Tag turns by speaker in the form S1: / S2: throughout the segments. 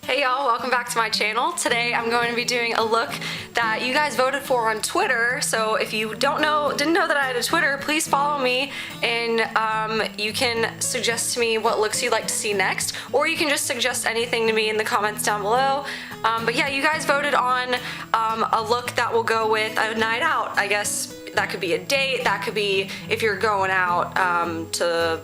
S1: Hey y'all, welcome back to my channel. Today I'm going to be doing a look that you guys voted for on Twitter. So if you didn't know that I had a Twitter, please follow me and you can suggest to me what looks you'd like to see next, or you can just suggest anything to me in the comments down below. But yeah, you guys voted on a look that will go with a night out. I guess that could be a date, that could be if you're going out to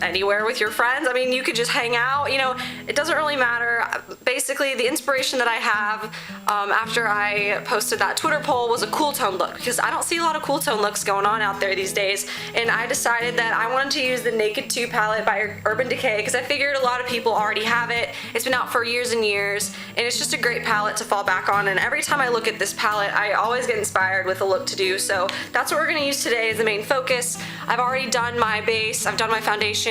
S1: anywhere with your friends. I mean, you could just hang out, you know, it doesn't really matter. Basically, the inspiration that I have after I posted that Twitter poll was a cool tone look, because I don't see a lot of cool tone looks going on out there these days, and I decided that I wanted to use the Naked 2 palette by Urban Decay because I figured a lot of people already have it. It's been out for years and years, and it's just a great palette to fall back on, and every time I look at this palette, I always get inspired with a look to do, so that's what we're going to use today as the main focus. I've already done my base, I've done my foundation,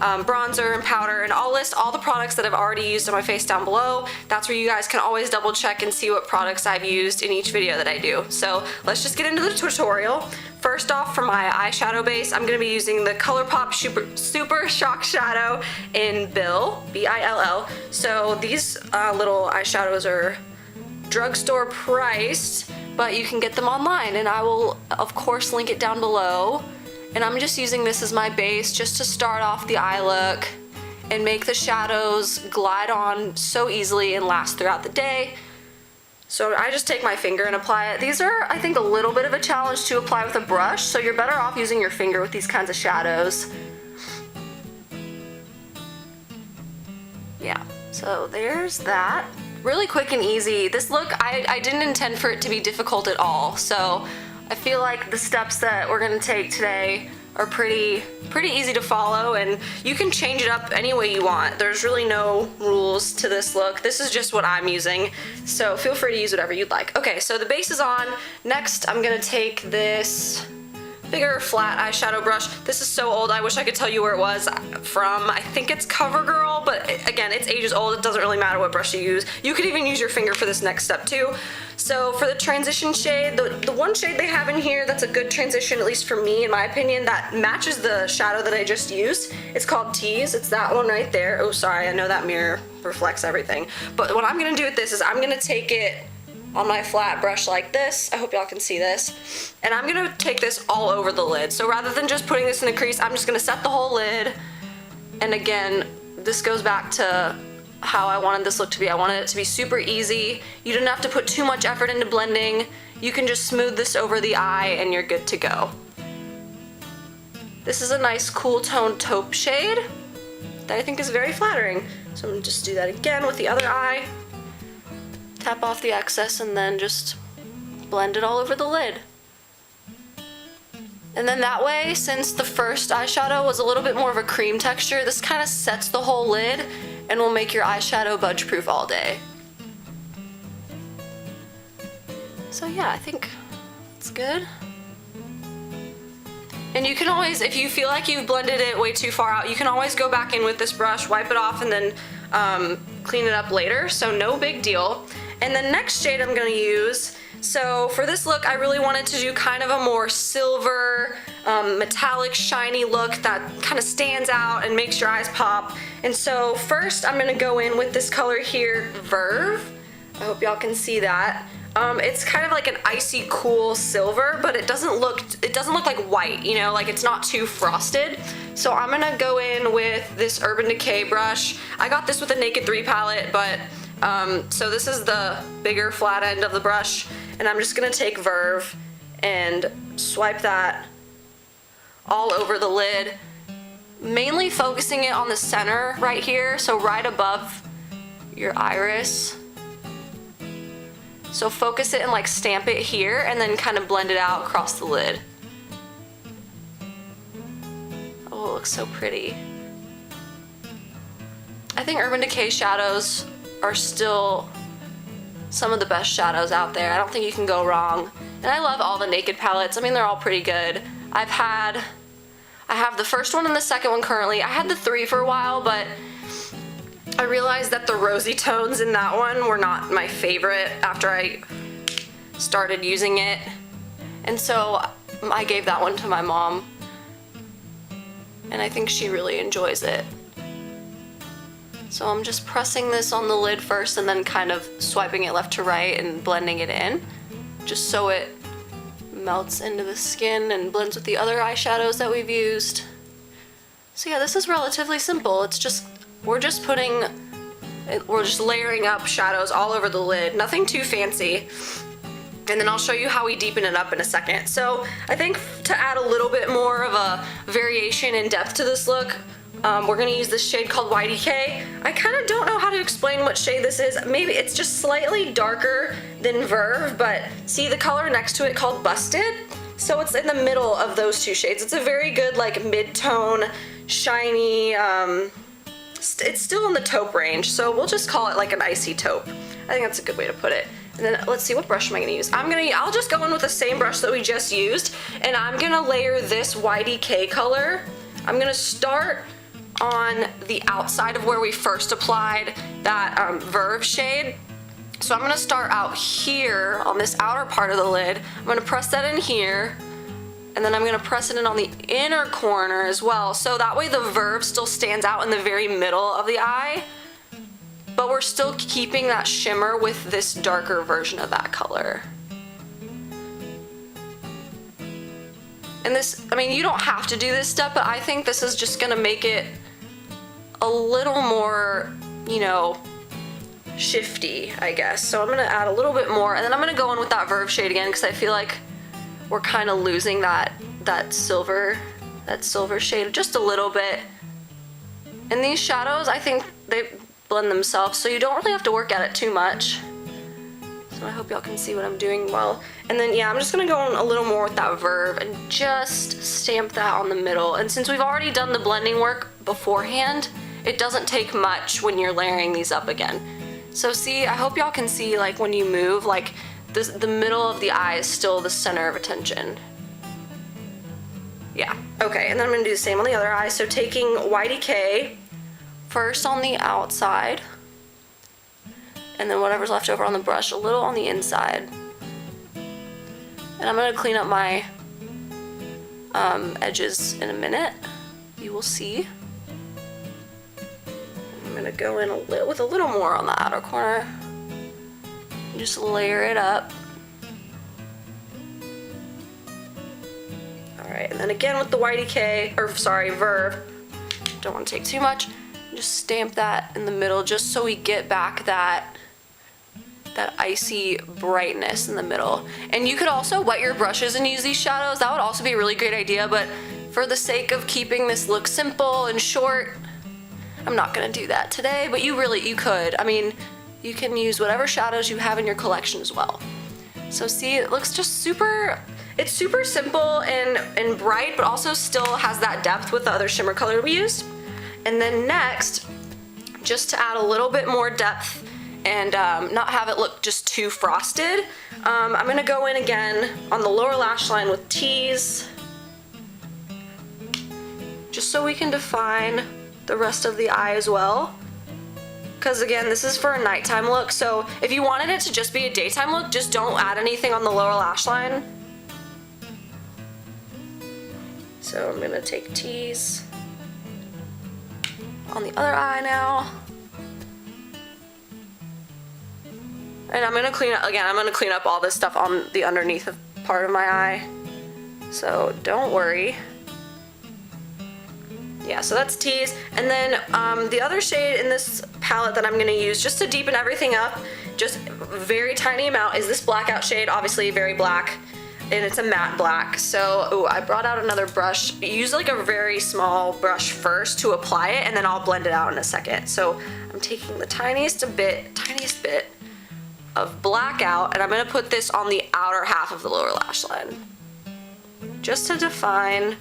S1: bronzer and powder, and I'll list all the products that I've already used on my face down below. That's where you guys can always double check and see what products I've used in each video that I do. So let's just get into the tutorial. First off, for my eyeshadow base, I'm going to be using the ColourPop Super Shock Shadow in Bill, B-I-L-L. So these little eyeshadows are drugstore priced, but you can get them online, and I will of course link it down below. And I'm just using this as my base just to start off the eye look and make the shadows glide on so easily and last throughout the day. So I just take my finger and apply it. These are, I think, a little bit of a challenge to apply with a brush, so you're better off using your finger with these kinds of shadows. Yeah, so there's that. Really quick and easy. This look, I didn't intend for it to be difficult at all, so I feel like the steps that we're going to take today are pretty easy to follow, and you can change it up any way you want. There's really no rules to this look. This is just what I'm using, so feel free to use whatever you'd like. Okay, so the base is on. Next, I'm going to take this bigger flat eyeshadow brush. This is so old, I wish I could tell you where it was from. I think it's CoverGirl, but again, it's ages old. It doesn't really matter what brush you use. You could even use your finger for this next step too. So for the transition shade, the one shade they have in here that's a good transition, at least for me in my opinion, that matches the shadow that I just used. It's called Tease. It's that one right there. Oh, sorry, I know that mirror reflects everything. But what I'm gonna do with this is I'm gonna take it on my flat brush like this. I hope y'all can see this. And I'm gonna take this all over the lid. So rather than just putting this in the crease, I'm just gonna set the whole lid. And again, this goes back to how I wanted this look to be. I wanted it to be super easy. You didn't have to put too much effort into blending. You can just smooth this over the eye and you're good to go. This is a nice cool tone taupe shade that I think is very flattering. So I'm gonna just do that again with the other eye. Tap off the excess and then just blend it all over the lid. And then that way, since the first eyeshadow was a little bit more of a cream texture, this kind of sets the whole lid and will make your eyeshadow budge proof all day. So yeah, I think it's good. And you can always, if you feel like you've blended it way too far out, you can always go back in with this brush, wipe it off, and then clean it up later, so no big deal. And the next shade I'm going to use, so for this look I really wanted to do kind of a more silver, metallic, shiny look that kind of stands out and makes your eyes pop. And so first I'm going to go in with this color here, Verve. I hope y'all can see that. It's kind of like an icy cool silver, but it doesn't look like white, you know, like it's not too frosted. So I'm gonna go in with this Urban Decay brush. I got this with a Naked 3 palette, but so this is the bigger flat end of the brush, and I'm just gonna take Verve and swipe that all over the lid, mainly focusing it on the center right here, so right above your iris. So focus it and like stamp it here and then kind of blend it out across the lid. Oh, it looks so pretty. I think Urban Decay shadows are still some of the best shadows out there. I don't think you can go wrong. And I love all the Naked palettes. I mean, they're all pretty good. I have the first one and the second one currently. I had the 3 for a while, but I realized that the rosy tones in that one were not my favorite after I started using it. And so I gave that one to my mom. And I think she really enjoys it. So I'm just pressing this on the lid first and then kind of swiping it left to right and blending it in, just so it melts into the skin and blends with the other eyeshadows that we've used. So yeah, this is relatively simple. It's just, we're just layering up shadows all over the lid, nothing too fancy. And then I'll show you how we deepen it up in a second. So I think to add a little bit more of a variation and depth to this look, we're gonna use this shade called Decay. I kind of don't know how to explain what shade this is. Maybe it's just slightly darker than Verve, but see the color next to it called Busted? So it's in the middle of those two shades. It's a very good like mid-tone, shiny, it's still in the taupe range, so we'll just call it like an icy taupe. I think that's a good way to put it. And then let's see, what brush am I gonna use? I'll just go in with the same brush that we just used, and I'm gonna layer this Decay color. I'm gonna start on the outside of where we first applied that Verve shade. So I'm gonna start out here on this outer part of the lid. I'm gonna press that in here, and then I'm gonna press it in on the inner corner as well. So that way the Verve still stands out in the very middle of the eye, but we're still keeping that shimmer with this darker version of that color. And this, I mean, you don't have to do this step, but I think this is just gonna make it a little more, you know, shifty, I guess. So I'm gonna add a little bit more, and then I'm gonna go in with that Verve shade again, because I feel like we're kind of losing that silver shade just a little bit. And these shadows, I think they blend themselves, so you don't really have to work at it too much. So I hope y'all can see what I'm doing well. And then yeah, I'm just gonna go in a little more with that Verve and just stamp that on the middle. And since we've already done the blending work beforehand, it doesn't take much when you're layering these up again. So see, I hope y'all can see, like when you move, like the middle of the eye is still the center of attention. Yeah, okay, and then I'm gonna do the same on the other eye. So taking Decay first on the outside, and then whatever's left over on the brush, a little on the inside. And I'm gonna clean up my edges in a minute. You will see. I'm gonna go in with a little more on the outer corner. Just layer it up. Alright, and then again with the Decay, or sorry, Verve. Don't want to take too much. Just stamp that in the middle just so we get back that icy brightness in the middle. And you could also wet your brushes and use these shadows. That would also be a really great idea, but for the sake of keeping this look simple and short, I'm not gonna do that today, but you could. I mean, you can use whatever shadows you have in your collection as well. So see, it looks just it's super simple and bright, but also still has that depth with the other shimmer color we used. And then next, just to add a little bit more depth and not have it look just too frosted, I'm gonna go in again on the lower lash line with Tease, just so we can define the rest of the eye as well. Because again, this is for a nighttime look, so if you wanted it to just be a daytime look, just don't add anything on the lower lash line. So I'm gonna take Tease on the other eye now. And I'm gonna clean up all this stuff on the underneath part of my eye. So don't worry. Yeah, so that's Tease. And then the other shade in this palette that I'm gonna use just to deepen everything up, just a very tiny amount, is this Blackout shade, obviously very black, and it's a matte black. So, ooh, I brought out another brush. Use like a very small brush first to apply it, and then I'll blend it out in a second. So I'm taking the tiniest bit of Blackout, and I'm gonna put this on the outer half of the lower lash line, just to define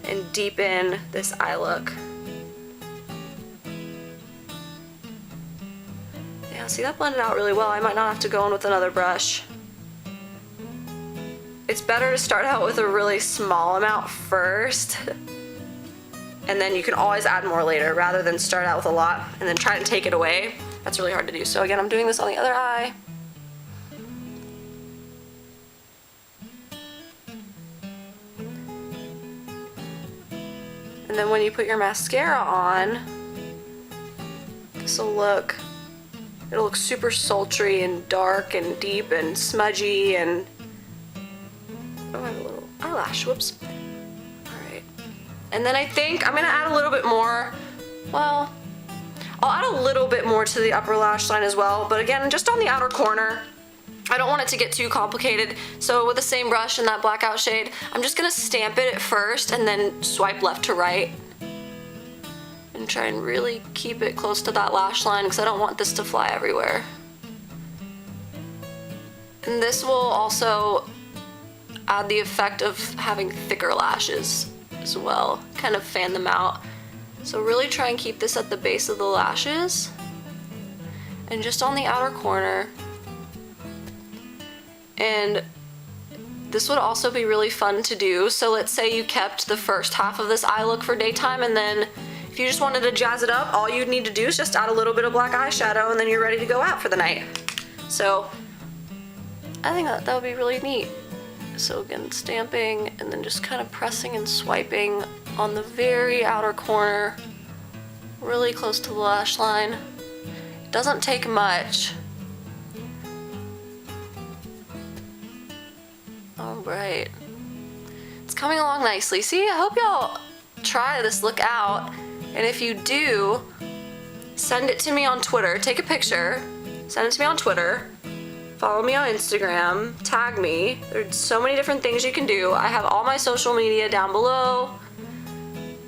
S1: and deepen this eye look. Yeah, see, that blended out really well. I might not have to go in with another brush. It's better to start out with a really small amount first, and then you can always add more later, rather than start out with a lot and then try to take it away. That's really hard to do. So again, I'm doing this on the other eye. And then when you put your mascara on, this'll look. It'll look super sultry and dark and deep and smudgy and... Oh, I have a little eyelash, whoops. Alright. And then I think I'm gonna add a little bit more, well, I'll add a little bit more to the upper lash line as well, but again, just on the outer corner. I don't want it to get too complicated, so with the same brush and that blackout shade, I'm just gonna stamp it at first and then swipe left to right. And try and really keep it close to that lash line because I don't want this to fly everywhere. And this will also add the effect of having thicker lashes as well, kind of fan them out. So really try and keep this at the base of the lashes and just on the outer corner. And this would also be really fun to do. So let's say you kept the first half of this eye look for daytime, and then if you just wanted to jazz it up, all you'd need to do is just add a little bit of black eyeshadow and then you're ready to go out for the night. So I think that would be really neat. So again, stamping and then just kind of pressing and swiping on the very outer corner, really close to the lash line. It doesn't take much. Alright. It's coming along nicely. See, I hope y'all try this look out. And if you do, send it to me on Twitter. Take a picture, send it to me on Twitter, follow me on Instagram, tag me. There's so many different things you can do. I have all my social media down below.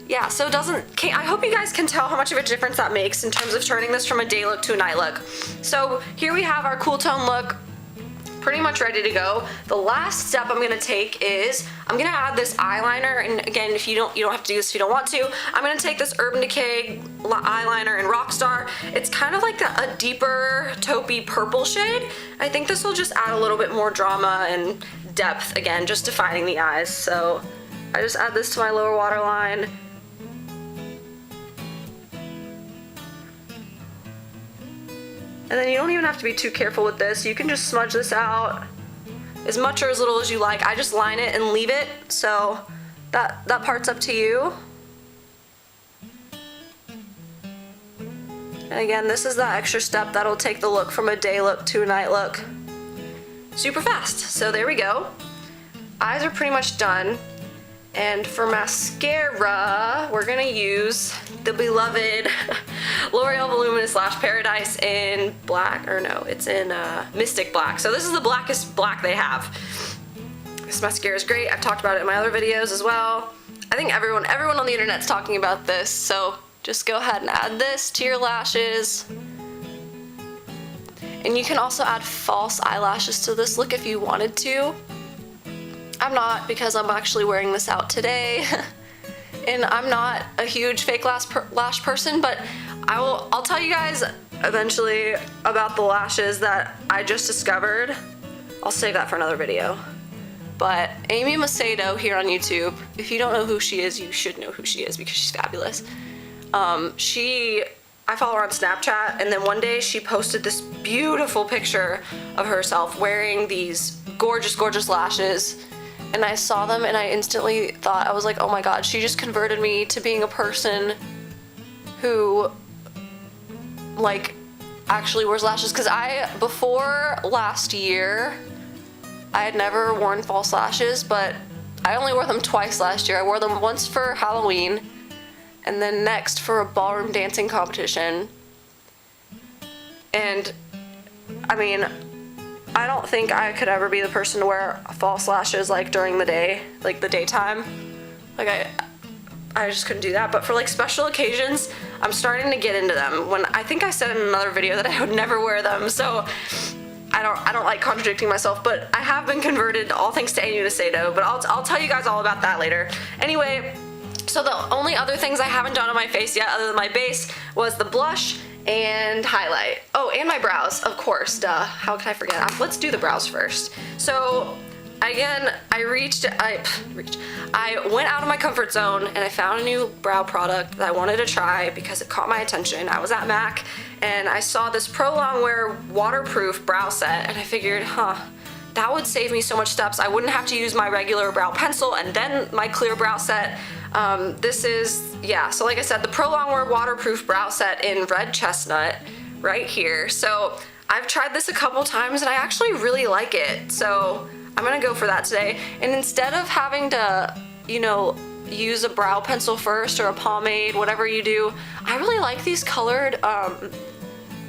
S1: Yeah, so I hope you guys can tell how much of a difference that makes in terms of turning this from a day look to a night look. So here we have our cool tone look, pretty much ready to go. The last step I'm gonna take is I'm gonna add this eyeliner, and again, if you don't have to do this if you don't want to. I'm gonna take this Urban Decay eyeliner in Rockstar. It's kind of like a deeper taupey purple shade. I think this will just add a little bit more drama and depth, again, just defining the eyes. So I just add this to my lower waterline. And then you don't even have to be too careful with this. You can just smudge this out as much or as little as you like. I just line it and leave it, so that part's up to you. And again, this is that extra step that'll take the look from a day look to a night look super fast. So there we go. Eyes are pretty much done. And for mascara, we're gonna use the beloved L'Oreal Voluminous Lash Paradise in black, or no, it's in Mystic Black. So this is the blackest black they have. This mascara is great. I've talked about it in my other videos as well. I think everyone on the internet's talking about this, so just go ahead and add this to your lashes. And you can also add false eyelashes to this look if you wanted to. I'm not, because I'm actually wearing this out today. And I'm not a huge fake lash person, but I'll tell you guys eventually about the lashes that I just discovered. I'll save that for another video. But Amy Macedo here on YouTube, if you don't know who she is, you should know who she is because she's fabulous. I follow her on Snapchat, and then one day she posted this beautiful picture of herself wearing these gorgeous, gorgeous lashes. And I saw them and I instantly thought, I was like, oh my god, she just converted me to being a person who, like, actually wears lashes. Because before last year, I had never worn false lashes, but I only wore them twice last year. I wore them once for Halloween, and then next for a ballroom dancing competition. And, I mean, I don't think I could ever be the person to wear false lashes like during the day, like the daytime. Like I just couldn't do that. But for like special occasions, I'm starting to get into them. When I think I said in another video that I would never wear them, so I don't like contradicting myself. But I have been converted, all thanks to Amy Macedo. But I'll tell you guys all about that later. Anyway, so the only other things I haven't done on my face yet, other than my base, was the blush and highlight. Oh, and my brows, of course, duh. How could I forget? Let's do the brows first. So, again, I went out of my comfort zone and I found a new brow product that I wanted to try because it caught my attention. I was at MAC and I saw this Pro Longwear waterproof brow set and I figured, that would save me so much steps. I wouldn't have to use my regular brow pencil and then my clear brow set. This is, yeah, so like I said, the Pro Longwear waterproof brow set in red chestnut right here. So I've tried this a couple times and I actually really like it. So I'm gonna go for that today. And instead of having to, you know, use a brow pencil first or a pomade, whatever you do, I really like these colored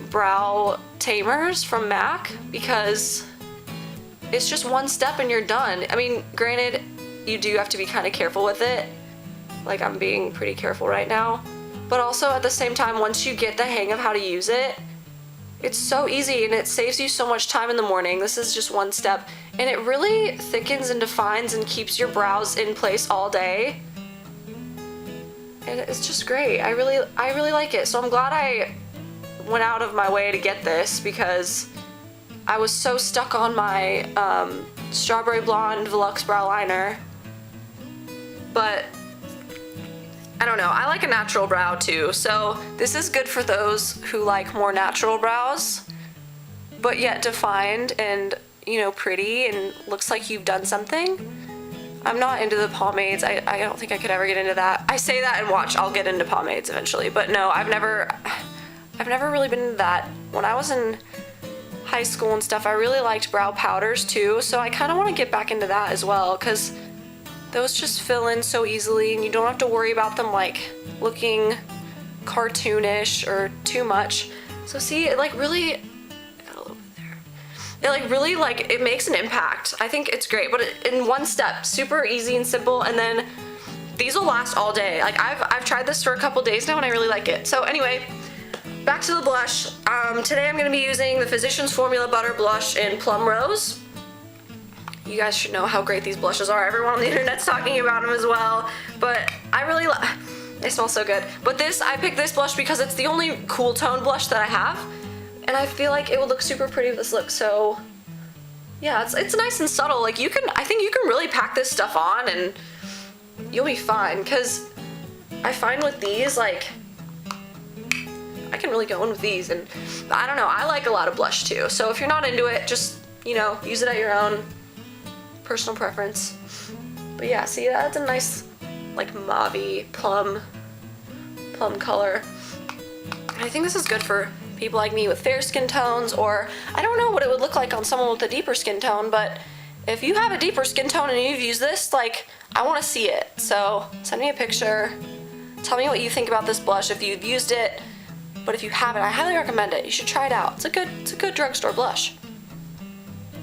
S1: brow tamers from MAC because it's just one step and you're done. I mean, granted, you do have to be kind of careful with it. Like I'm being pretty careful right now. But also at the same time, once you get the hang of how to use it, it's so easy and it saves you so much time in the morning. This is just one step and it really thickens and defines and keeps your brows in place all day. And it's just great. I really like it. So I'm glad I went out of my way to get this because I was so stuck on my Strawberry Blonde Volux brow liner. But I don't know, I like a natural brow too, so this is good for those who like more natural brows, but yet defined and, you know, pretty and looks like you've done something. I'm not into the pomades. I don't think I could ever get into that. I say that and watch, I'll get into pomades eventually, but no, I've never really been into that. When I was in high school and stuff, I really liked brow powders too, so I kind of want to get back into that as well, because those just fill in so easily and you don't have to worry about them like looking cartoonish or too much. So see, it like really, got a little bit there. It like really like, it makes an impact. I think it's great, but in one step, super easy and simple, and then these will last all day. Like I've tried this for a couple days now and I really like it. So anyway, back to the blush. Today I'm gonna be using the Physicians Formula Butter Blush in Plum Rose. You guys should know how great these blushes are. Everyone on the internet's talking about them as well, but I really they smell so good. But I picked this blush because it's the only cool tone blush that I have, and I feel like it would look super pretty with this look. So yeah, it's nice and subtle. Like I think you can really pack this stuff on and you'll be fine, because I find with these, like, I can really go in with these, and I don't know, I like a lot of blush too. So if you're not into it, just, you know, use it at your own personal preference. But yeah, see, that's a nice like mauve-y plum color. I think this is good for people like me with fair skin tones, or I don't know what it would look like on someone with a deeper skin tone, but if you have a deeper skin tone and you've used this, like, I want to see it. So send me a picture, tell me what you think about this blush if you've used it. But if you haven't, I highly recommend it. You should try it out. It's a good drugstore blush.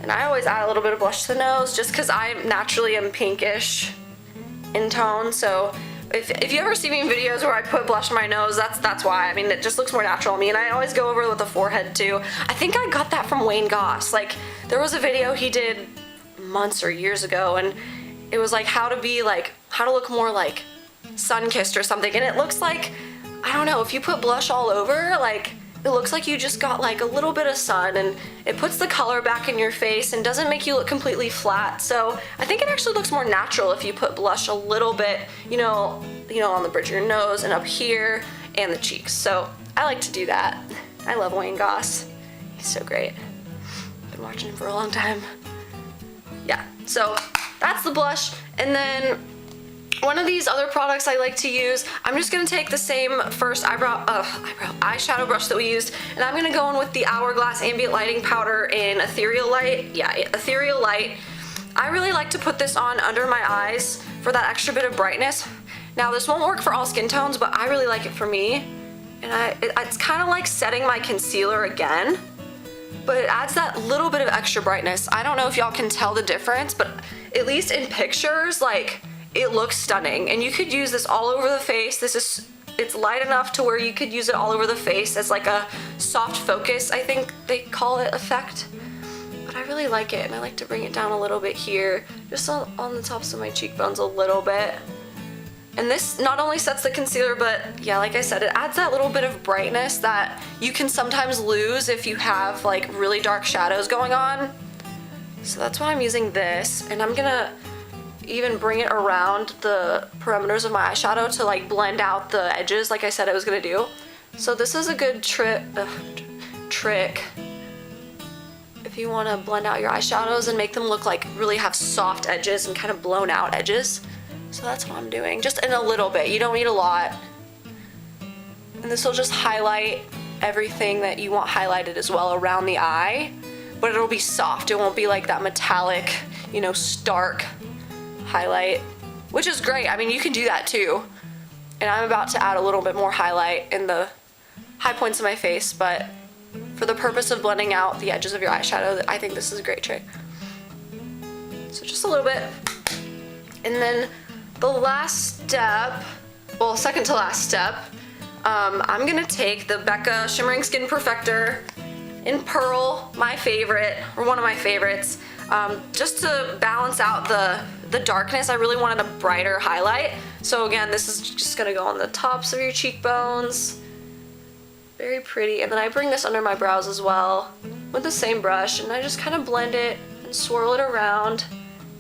S1: And I always add a little bit of blush to the nose just because I naturally am pinkish in tone. So if you ever see me in videos where I put blush on my nose, that's why. I mean, it just looks more natural on me. And I always go over with the forehead too. I think I got that from Wayne Goss. Like, there was a video he did months or years ago, and it was like how to look more like sun-kissed or something. And it looks like, I don't know, if you put blush all over, like, it looks like you just got like a little bit of sun, and it puts the color back in your face and doesn't make you look completely flat. So I think it actually looks more natural if you put blush a little bit, you know, on the bridge of your nose and up here and the cheeks. So I like to do that. I love Wayne Goss. He's so great. Been watching him for a long time. Yeah, so that's the blush. And then one of these other products I like to use, I'm just gonna take the same first eyeshadow brush that we used, and I'm gonna go in with the Hourglass Ambient Lighting Powder in Ethereal Light. Yeah, Ethereal Light. I really like to put this on under my eyes for that extra bit of brightness. Now, this won't work for all skin tones, but I really like it for me. And it's kind of like setting my concealer again, but it adds that little bit of extra brightness. I don't know if y'all can tell the difference, but at least in pictures, like, it looks stunning. And you could use this all over the face. It's light enough to where you could use it all over the face as like a soft focus, I think they call it, effect. But I really like it, and I like to bring it down a little bit here, just on the tops of my cheekbones a little bit. And this not only sets the concealer, but yeah, like I said, it adds that little bit of brightness that you can sometimes lose if you have like really dark shadows going on. So that's why I'm using this, and I'm gonna even bring it around the perimeters of my eyeshadow to like blend out the edges like I said I was gonna do. So this is a good trick if you want to blend out your eyeshadows and make them look like really have soft edges and kind of blown out edges. So that's what I'm doing, just in a little bit. You don't need a lot. And this will just highlight everything that you want highlighted as well around the eye, but it'll be soft. It won't be like that metallic, you know, stark highlight, which is great. I mean, you can do that too. And I'm about to add a little bit more highlight in the high points of my face, but for the purpose of blending out the edges of your eyeshadow, I think this is a great trick. So just a little bit. And then the last step, well, second to last step, I'm gonna take the Becca Shimmering Skin Perfector in Pearl, my favorite, or one of my favorites, just to balance out the darkness. I really wanted a brighter highlight. So again, this is just gonna go on the tops of your cheekbones. Very pretty. And then I bring this under my brows as well with the same brush, and I just kind of blend it and swirl it around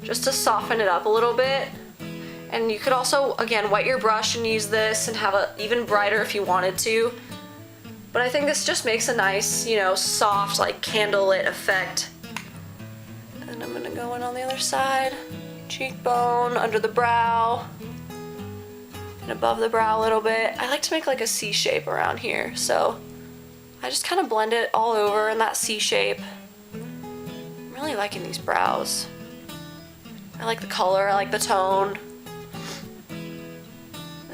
S1: just to soften it up a little bit. And you could also, again, wet your brush and use this and have it even brighter if you wanted to. But I think this just makes a nice, you know, soft, like candlelit effect. And I'm gonna go in on the other side. Cheekbone, under the brow, and above the brow a little bit. I like to make like a C shape around here, so I just kind of blend it all over in that C shape. I'm really liking these brows. I like the color, I like the tone.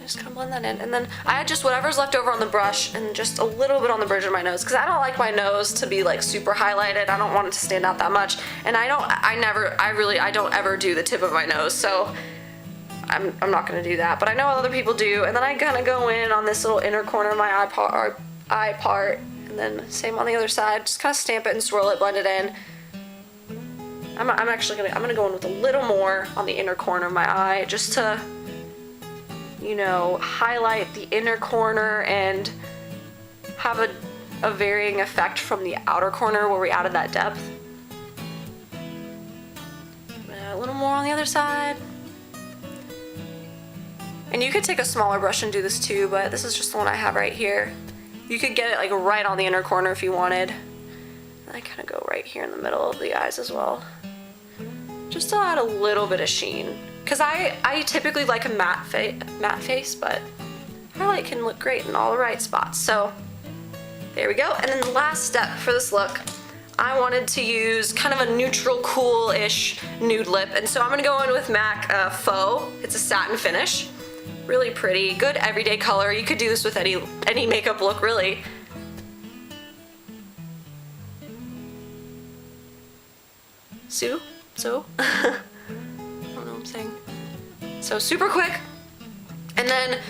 S1: Just kind of blend that in, and then I add just whatever's left over on the brush and just a little bit on the bridge of my nose, because I don't like my nose to be like super highlighted. I don't want it to stand out that much, and I don't ever do the tip of my nose, so I'm not gonna do that, but I know other people do. And then I kind of go in on this little inner corner of my eye part, and then same on the other side. Just kind of stamp it and swirl it, blend it in. I'm gonna go in with a little more on the inner corner of my eye, just to, you know, highlight the inner corner and have a varying effect from the outer corner where we added that depth. A little more on the other side. And you could take a smaller brush and do this too, but this is just the one I have right here. You could get it like right on the inner corner if you wanted. And I kind of go right here in the middle of the eyes as well, just to add a little bit of sheen. Because I typically like a matte face, but highlight can look great in all the right spots. So there we go. And then the last step for this look, I wanted to use kind of a neutral, cool-ish nude lip. And so I'm going to go in with MAC Faux. It's a satin finish. Really pretty, good everyday color. You could do this with any makeup look, really. So super quick. And then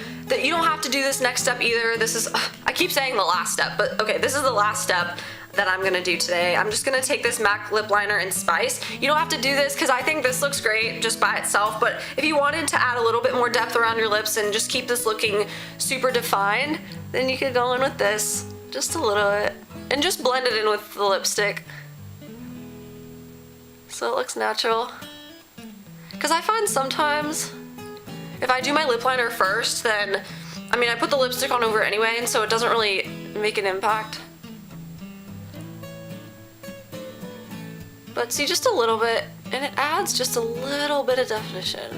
S1: you don't have to do this next step either. This is, I keep saying the last step, but okay, this is the last step that I'm gonna do today. I'm just gonna take this MAC lip liner in Spice. You don't have to do this because I think this looks great just by itself, but if you wanted to add a little bit more depth around your lips and just keep this looking super defined, then you could go in with this, just a little bit, and just blend it in with the lipstick so it looks natural. Because I find sometimes if I do my lip liner first, then, I mean, I put the lipstick on over anyway, and so it doesn't really make an impact. But see, just a little bit, and it adds just a little bit of definition.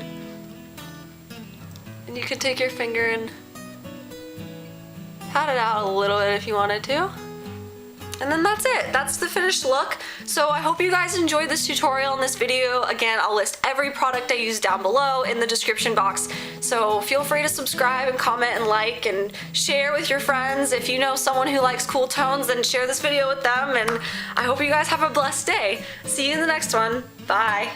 S1: And you can take your finger and pat it out a little bit if you wanted to. And then that's it. That's the finished look. So I hope you guys enjoyed this tutorial and this video. Again, I'll list every product I use down below in the description box. So feel free to subscribe and comment and like and share with your friends. If you know someone who likes cool tones, then share this video with them. And I hope you guys have a blessed day. See you in the next one. Bye.